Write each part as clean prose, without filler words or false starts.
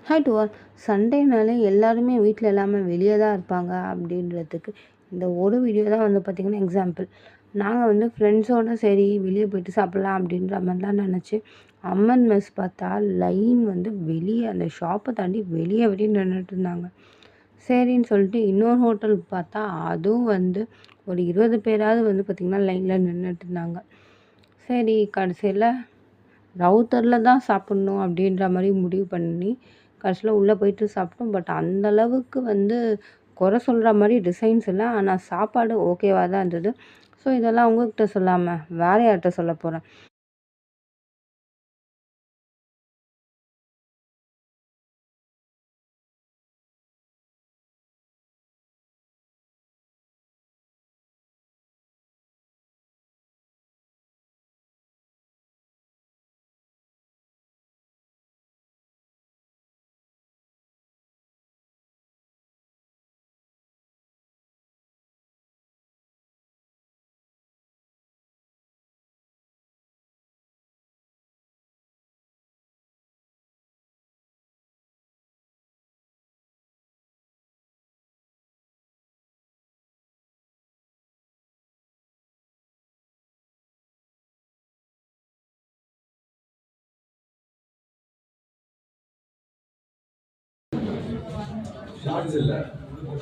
Hi to all. சண்டேனாலே எல்லாருமே வீட்டில் இல்லாமல் வெளியே தான் இருப்பாங்க அப்படின்றதுக்கு இந்த ஒரு வீடியோ தான் வந்து பார்த்திங்கன்னா எக்ஸாம்பிள். நாங்கள் வந்து ஃப்ரெண்ட்ஸோடு சரி வெளியே போயிட்டு சாப்பிட்லாம் அப்படின்ற மாதிரிலாம் நினச்சி அம்மன் மெஸ் பார்த்தா லைன் வந்து வெளியே அந்த ஷாப்பை தாண்டி வெளியே நின்றுட்டு இருந்தாங்க. சரின்னு சொல்லிட்டு இன்னொரு ஹோட்டலுக்கு பார்த்தா அதுவும் வந்து ஒரு 20 பேராவது வந்து பார்த்திங்கன்னா லைனில் நின்றுட்டு இருந்தாங்க. சரி கடைசியில் ரவுத்தரில் தான் சாப்பிட்ணும் அப்படின்ற மாதிரி முடிவு பண்ணி கடைசியில் உள்ளே போயிட்டு சாப்பிட்டோம். பட் அந்தளவுக்கு வந்து குறை சொல்கிற மாதிரி டிசைன்ஸ் இல்லை, ஆனால் சாப்பாடு ஓகேவாக தான் இருந்தது. ஸோ இதெல்லாம் உங்கள்கிட்ட சொல்லாமல் வேறு யார்கிட்ட சொல்ல போகிறேன்.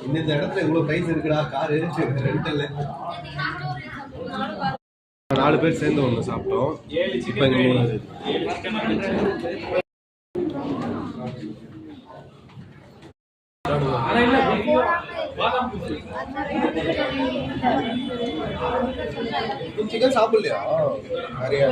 இந்த இடத்துல இவ்வளவு பிரைஸ் இருக்குடா காரு ரெண்டல்ல 4 பேர் சேர்ந்து ஒன்று சாப்பிட்டோம். இப்போ இங்கே 3 சிக்கன் சாப்பிடலையா நிறைய